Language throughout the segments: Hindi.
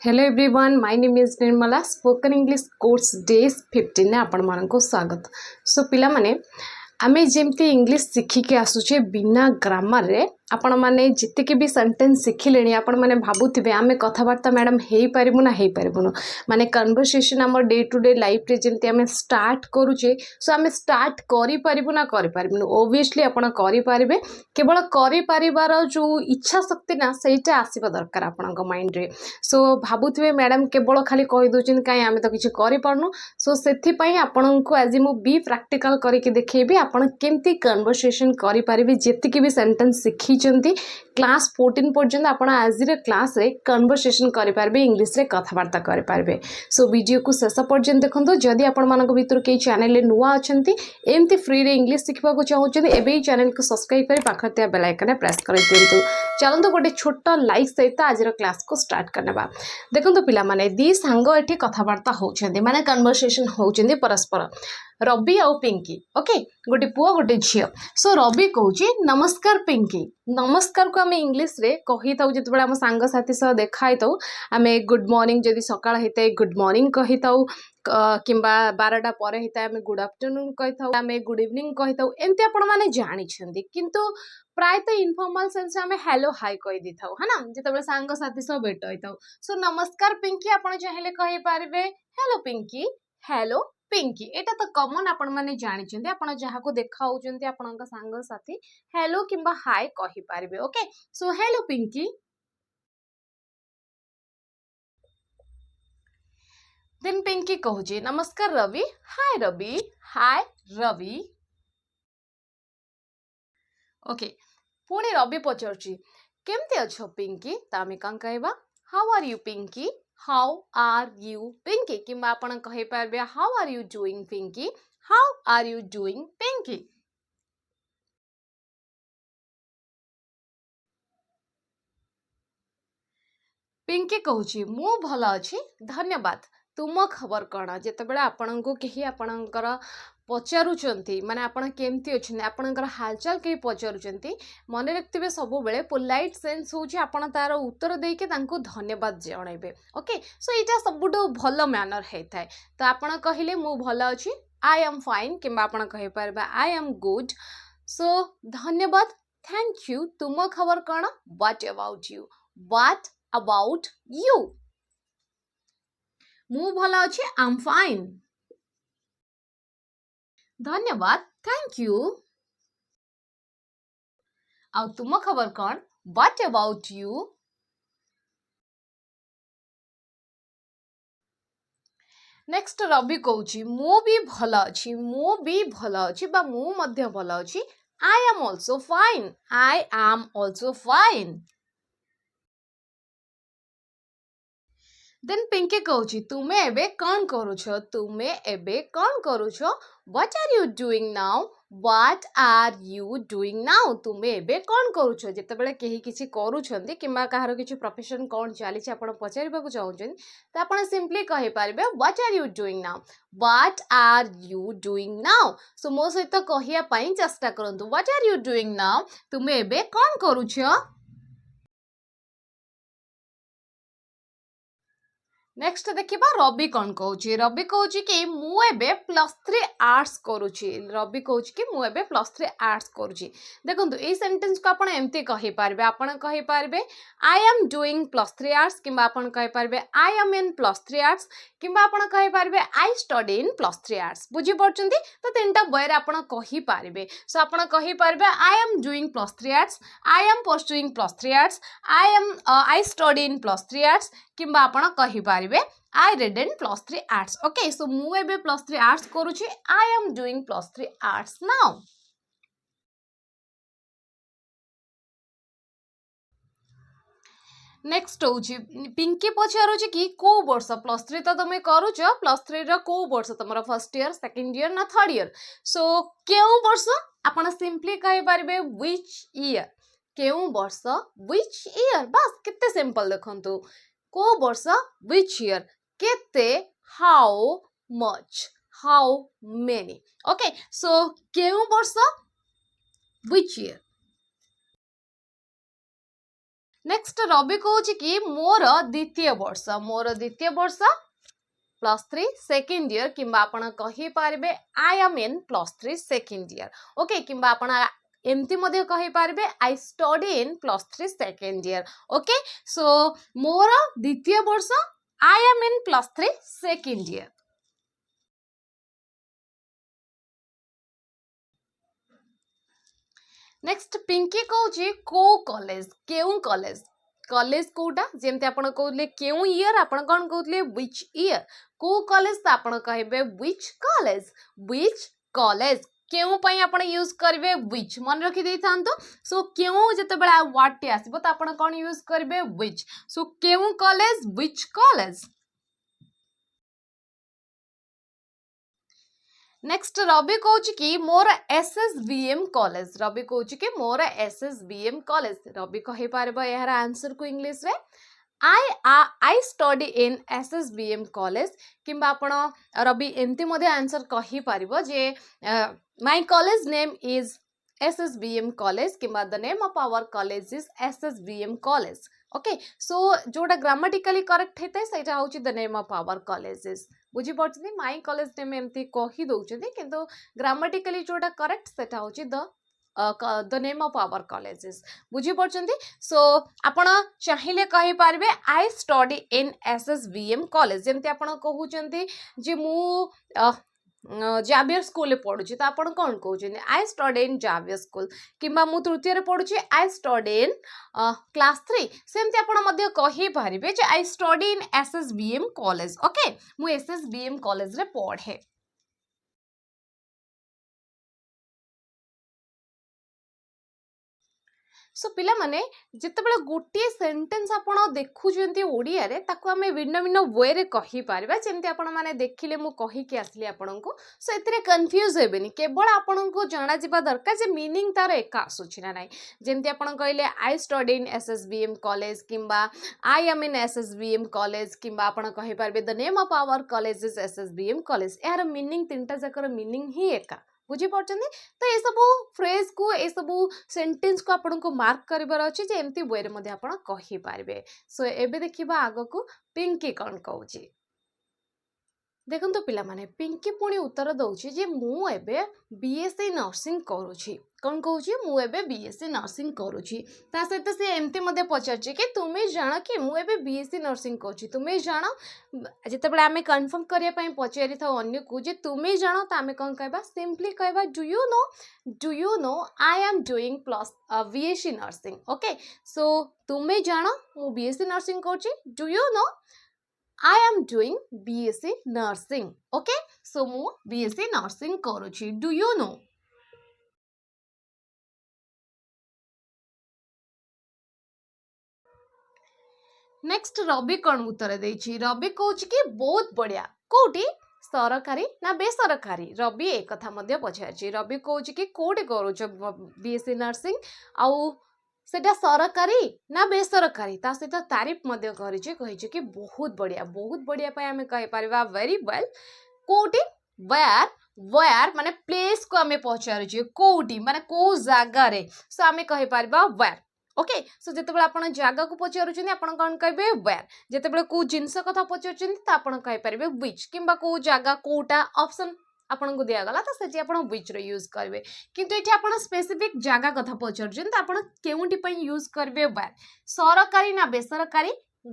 Hello everyone, my name is Nirmala. Spoken English course days 15 ने आपण मानको स्वागत. सो पिला माने आमे जेमती इंग्लिश शिखिके आसुचे बिना ग्रामर रे आपण माने जितके भी सेंटेंस शिखिलेनी आपण माने भाबुथिबे आमे कथावार्ता मैडम हेई परिबु ना हेई परिबुनो माने कन्वर्सेशन हमर डे टू डे लाइफ रे जेमती आमे स्टार्ट करूचे सो आमे स्टार्ट करि परिबु ना करि परिबुनो ऑब्वियसली आपण करि परिबे केवल करि परिबार जो इच्छा शक्ति ना सेटा आसीबा दरकार आपनक माइंड रे सो भाबुथिबे मैडम केवल खाली कहि दोचिन काई आमे तो किछि करि परनु सो सेथि पई आपनक आज मु बी प्रैक्टिकल करिके देखैबी आपण केमती कन्वर्सेशन करि परिबे जेतिके भी सेंटेंस शिखि क्लास 14 पर्यंत आपण आज क्लास रे कन्वर्सेशन करि पारबे इंग्लिश रे कथावार्ता करि पारबे सो वीडियो को शेष पर्यंत देखंतु जदि आपण मानक भितर के चैनल रे नुवा अछंती एमती फ्री रे इंग्लिश सिखबा को चाहउछंती एबे ही चैनल को सब्सक्राइब करी पाखते बेल आइकन प्रेस कर दियंतु चलंतु गोटे छोटा लाइक सहित आज क्लास को स्टार्ट करनेबा देखंतु पिला माने दी सांगो एठी कथावार्ता होउछंती माने कन्वर्सेशन होउछंती परस्पर रवि आउ पिंकी ओके गोटे पुआ गोटे झियो सो रवि कहूची नमस्कार पिंकी नमस्कार को आम इंग्लिश रे कही था जिते आम सांग साथी सह देखा आमे गुड मॉर्निंग जदि सकाळ हेते गुड मॉर्निंग कही था किंबा 12टा परे हेता आमे गुड आफ्टरनून कही था आमे गुड इवनिंग कही था एमती आपण माने जानि छथि किंतु प्रायतः इनफॉर्मल सेंस आमे हेलो हाय कहि दी था है ना जिते सांग साथी सह भेट होई था सो नमस्कार पिंकी आपण चाहिले कहि पारबे हेलो पिंकी हेलो पिंकी एटा तो कॉमन आपण माने जानि छथि आपण जहा को देखा होचंती आपणक सांग साथी हेलो किंबा हाय कहि पारबे okay so hello Pinki then Pinki कहूची नमस्कार रवि हाय रवि ओके पुणी रवि पचारुची केमती अच्छो पिंकी तामे कां कहबा how are you Pinki how are you Pinki किंबा आपण कहि पारबे how are you doing Pinki how are you doing Pinki Pinki कहूची मु भल अछि धन्यवाद तुम खबर कण जेतेबेले आपणको केही आपणकर पचारुचंती माने आपण केमती अछन आपणकर हालचाल केही पचारुचंती मने रखथिबे सब बेले पोलाइट सेंस होची आपण तार उत्तर देके तांको धन्यवाद जणाइबे ओके सो इटा सबुटो भल मैनर हेथाय तो आपण कहिले मु भल अछि आई एम फाइन किंबा आपण कहि परबा आई एम गुड सो धन्यवाद थैंक यू तुम खबर कण what about you what about you मु भला अछि आई एम फाइन धन्यवाद थैंक यू आ तुम खबर कौन what about you next Ravi कहूची मु भी भला अछि बा मु मध्य भला अछि I am also fine then Pinki कहूची तुमे एबे कौन करूछो what are you doing now तुमे एबे कौन करूछो जेतेबेले केही किछि करूछंती किंबा काहारो किछि प्रोफेशन कौन चलीछि आपण पचारिबा को चाहुछन त आपण सिंपली कहि पारबे what are you doing now so मो सहित कहिया पई चेष्टा करंतु what are you doing now तुमे एबे कौन करूछो नेक्स्ट देखिबा रवि कौन कहूची कि मु एबे +3 आर्ट्स करूची रवि कहूची कि मु एबे +3 आर्ट्स करूची देखंतु ए सेंटेंस को आपण एम्ति कहि पारबे आपण कहि पारबे आई एम डूइंग +3 आर्ट्स किंबा आपण कहि पारबे आई एम इन +3 आर्ट्स किंबा आपण कहि पारबे आई स्टडी इन +3 आर्ट्स बुझी पड़चंती तो तीनटा वे रे आपण कहि पारबे सो आपण कहि पारबे I am doing +3 arts I am pursuing +3 arts I study in +3 arts किंबा आपण कहि पारबे I read in +3 arts okay so मु एबे +3 आर्ट्स करूची I am doing +3 arts now next होची पिंकी पचारुची कि को वर्ष +3 तो तुम करूच +3 रो को वर्ष तुमरा फर्स्ट ईयर सेकंड ईयर ना थर्ड ईयर सो केउ वर्ष आपण सिंपली कहि पारबे व्हिच ईयर केउ वर्ष व्हिच ईयर बस कितने सिंपल देखंतु को वर्ष व्हिच ईयर केते how much how many okay so केउ वर्ष व्हिच ईयर नेक्स्ट रवि कहूँ कि मोर द्वितीय वर्ष +3 सेकेंड ईयर किंबा आपण कहि पारबे I am in +3 second year okay किंबा आपण एमती मध्ये कहि पारबे I study in +3 second year okay so मोर द्वितीय वर्ष I am in +3 second year next Pinki कहूँ को कॉलेज केउ कॉलेज कॉलेज कोटा जेमती आपण कहले केउ ईयर आपण कोन कहले व्हिच ईयर को कॉलेज तो आपण कहबे व्हिच कॉलेज केउ पई आपण यूज करबे व्हिच मन रखि देई थांतो सो केउ जते बेला वर्ड टी आसीबो तो आपण कोन यूज करबे व्हिच सो केउ college which college next Ravi कहूँ कि मोर SSBM कॉलेज रवि कहूँ कि मोर SSBM कॉलेज रवि कहि पारबो यार आंसर को इंग्लिश रे I study in SSBM college किंबा आपण रवि एमती मध्ये आंसर कहि पारबो जे my college name is SSBM college किंबा the name of our college is SSBM college okay so जोटा ग्रामेटिकली करेक्ट हेते सेटा होची the name of our colleges बुझी पड़छथि माय कॉलेज नेम एमती कहि दउछथि किंतु ग्रामेटिकली जोटा करेक्ट सेटा होची the name of our colleges बुझी पड़छथि सो आपण चाहिले कहि पारबे I study in SSBM college जेमती आपण कहउछथि जे मु जावियर स्कूल पढ़ुची तो आपण कौन कहते I study in Xavier school किंबा मु तृतीय पढ़ुची आई स्टडी इन क्लास 3 सेमती आपण मध्य कहि पारिबे जे I study in SSBM college okay मु SSBM कॉलेज रे पढ़े सो पिला माने जितेबाला गोटे सेंटेंस आपण देखुचंती ओडिया रे ताको आमे भिन्न भिन्न वे रे कहि पारबा जेमती आपण माने देखिले मु कहि के आसली आपण को सो एथिरे कंफ्यूज हेबेनी केवल आपण को जाना जिबा दरकार जे मीनिंग तार एका आसुची ना नाही जेमती आपण कहले I study in SSBM college किंबा I am in SSBM college किंबा आपण कहि पारबे the name of our college is SSBM college यार मीनिंग तीनटा जाकर मीनिंग ही एका बुझी पड़छन्ती तो ये सब फ्रेज को ये सब सेंटेंस को आपन को मार्क करिवार अछि जे एम्ति वे रे मध्ये आपन कहि पारबे सो एबे देखिबा आगो को पिंकी कोन कहउची देखो तो पिला माने पिंकी पुणी उत्तर दउची जे मु एबे BSc नर्सिंग करूची कौन कहूची मु एबे BSc नर्सिंग करूची ता सहित से एमती मध्ये पचारची कि तुमे जान कि मु एबे BSc नर्सिंग करूची तुमे जान जते बेला आमे कंफर्म करिया पई पचारि था अन्य को जे तुमे जान ता आमे कोन कहबा सिंपली कहबा do you know I am doing plus BSc nursing okay so तुमे जान मु BSc नर्सिंग करूची do you know I am doing BSc nursing. Okay, so mu BSc nursing करूची. Do you know? Next Ravi कौन उत्तर देछि रवि कहूची कि बहुत बढ़िया कोठी सरकारी ना बेसरकारी रवि एक कथा मध्य पछारछि रवि कहूची कि कोठी करूछ BSc नर्सिंग आउ सेटा सरकारी ना बेसरकारी ता सहित तारीफ मध्य करिछि कहिछि कि बहुत बढ़िया पे आमे कहि परबा वेरी वेल कोठी वेयर माने प्लेस को आमे पहुंचारुछि कोठी माने को जागा रे सो आमे कहि परबा वेयर ओके सो जेतेबेला आपण जागा को पचारुछिन आपण कोन कहबे वेयर जेतेबेला को जिंस कथा पचारुछिन त आपण कहि परबे व्हिच किंबा को जागा कोटा ऑप्शन आपण को दिया गला तो सेठी आपण व्हिच रो यूज करबे किंतु एठी आपण स्पेसिफिक जागा कथा पचारुछिन त आपण केउंटी पई यूज करबे वेयर सरकारी ना बेसरकारी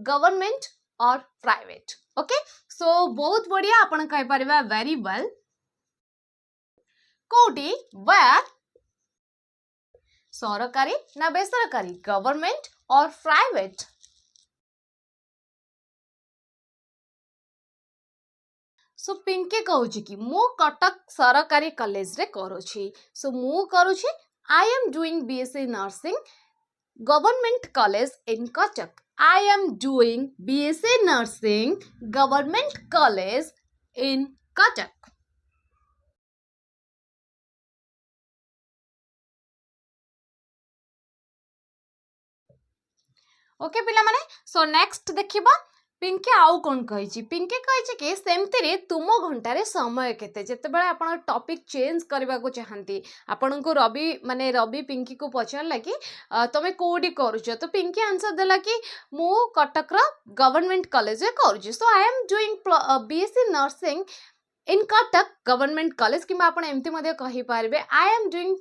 गवर्नमेंट और प्राइवेट ओके सो बहुत बढ़िया आपण कहि परबा वेरी वेल कोठी वेयर सरकारी ना बेसरकारी गवर्नमेंट और प्राइवेट सो पिंकी कहूची कि मु कटक सरकारी कॉलेज रे करूची सो मु करूची I am doing BSc nursing government college in Cuttack I am doing BSc nursing government college in Cuttack okay पिला माने सो नेक्स्ट देखिबा पिंकी आउ कौन कही पिंकी कही कि सेमती तुम घंटार समय केते जितेबाला आप टॉपिक चेंज करने को चाहती आपण को रवि माने रवि पिंकी को पचारा कि तुम कौटी करुच तो पिंकी आंसर देला कि मु कटक गवर्नमेंट कॉलेज करुच्ची so I am doing BSc nursing in Cuttack government college कि आप एमती कहींपारे I am doing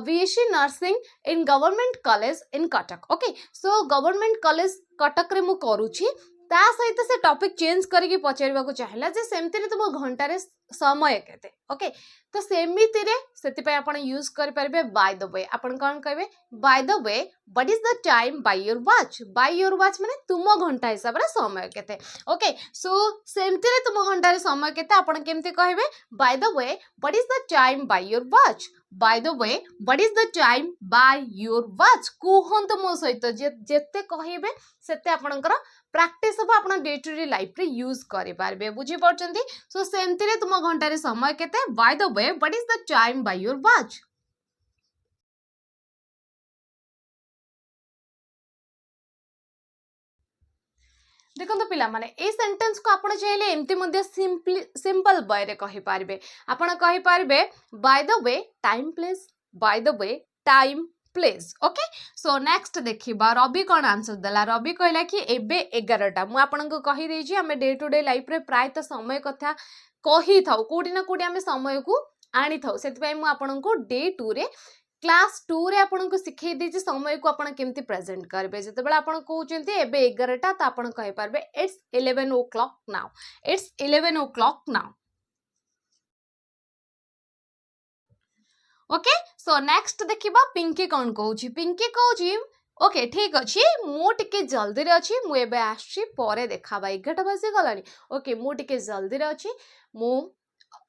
BSc nursing in government college in Cuttack okay so government college Cuttack रे मु करुच्ची ता सहित से टॉपिक चेंज करके पचार चाहिए जे सेमती तुम घंटार समय केते ओके तो सेमिति रे सेतिपय आपण यूज कर परबे बाय द वे आपण कोन कहबे by the way what is the time by your watch माने तुम घंटा हिसाब रे समय केते ओके सो सेमति रे तुम घंटा रे समय केते आपण केमते कहबे by the way what is the time by your watch by the way what is the time by your watch कुहंत मो सहित जेते कहबे सेते आपणकर प्रैक्टिस हम आप डे टू डे लाइफ रे यूज करि पारबे बुझी पड़चंती सो सेमती रे तुम घंटा रे समय केते bye the way what is the time by your watch देखो पिला माने ए सेंटेंस को आपण चाहिले एमती मध्ये सिंपल वे रे कहि पारबे आपण कहि पारबे by the way time place by the way time place okay so next देखिबा रवि कौन आंसर देला रवि कहला कि एबे 11टा मु आपन को कहि देई छी हमें डे टू डे लाइफ रे प्राय तो समय कथा कहि थाउ कोडी ना कोडी हमें समय को आनी थाउ सेति पय मु आपन को डे 2 रे क्लास 2 रे आपन को सिखै देछि समय को आपन केमती प्रेजेंट करबे जते बेला आपन कहउचंती एबे 11टा त आपन कहि पारबे it's 11 o'clock now it's 11 o'clock now okay so next देखिबा पिंकी कौन कहउची पिंकी कहउची ओके ठीक अच्छी मु टिके जल्दी रे अच्छी मु एबे आछि परे देखाबा 11टा बजे गलानी ओके मु टिके जल्दी रे अच्छी मु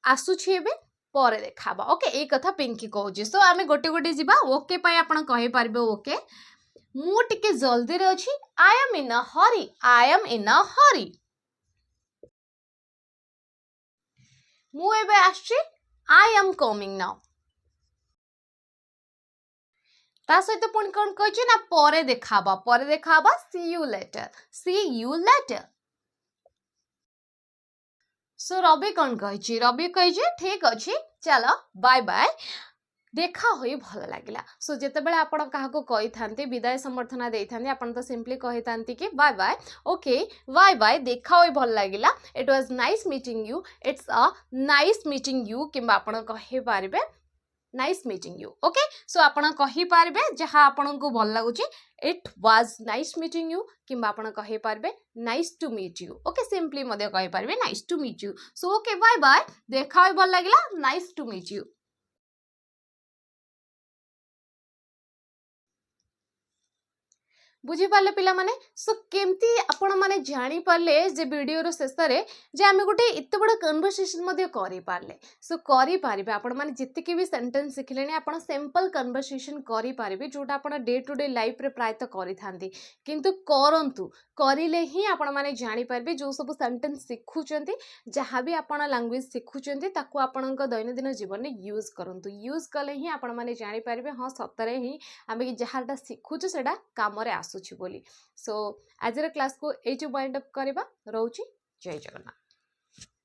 आसुछि एबे परे देखाबा ओके ए कथा पिंकी कहउची सो आमे गोटे गोटे जिबा ओके पय आपण कहि पारबे ओके मु टिके जल्दी रे अच्छी आई एम इन अ हरी मु एबे आछि आई एम कमिंग नाउ ता सहित पुणी कौन कही ना परे देखाबा सी यू लेटर सो रवि कौन कही ठीक अच्छी चलो बाय बाय देखा हुई भल लगे सो जिते आप कही था विदाय समर्थना दे था आप तो सिंपली कही था कि bye bye okay bye bye देखा हुई भल लगे it was nice meeting you it's a nice meeting you कि आप कही पारे nice meeting you okay so आपण कहि पारबे जहा आपण को भल लागुची it was nice meeting you किंबा आपण कहि पारबे nice to meet you okay simply मध्य कहि पारबे nice to meet you so okay bye bye देखा भल लागिला नाइस टू मीट यू बुझी पाले पिला माने सो केमती आपण माने जानी पाले जे वीडियो रो शेष रे जे आमे गोटे इत्ते बड़ कन्वर्सेशन मध्ये करि पारले सो करि पारिबे आपण माने जित्ते के भी सेंटेंस सिखलेनी आपण सिंपल कन्वर्सेशन करि पारिबे जोटा आपण डे टू डे लाइफ रे प्राय तो करि थांती किंतु करंतु करिले ही आपण माने जानी पारबे जो सब सेंटेंस सिखुचंती जहां भी आपण लैंग्वेज सिखुचंती ताकू आपण दैनंदिन जीवन में यूज करंतु यूज कले ही आपण माने जानी पारबे हां सतरे ही आमे जहाटा सिखुछु सेटा काम रे आसुछि बोली सो आज क्लास को एचु वाइंड अप करबा रहउछि जय जगन्नाथ।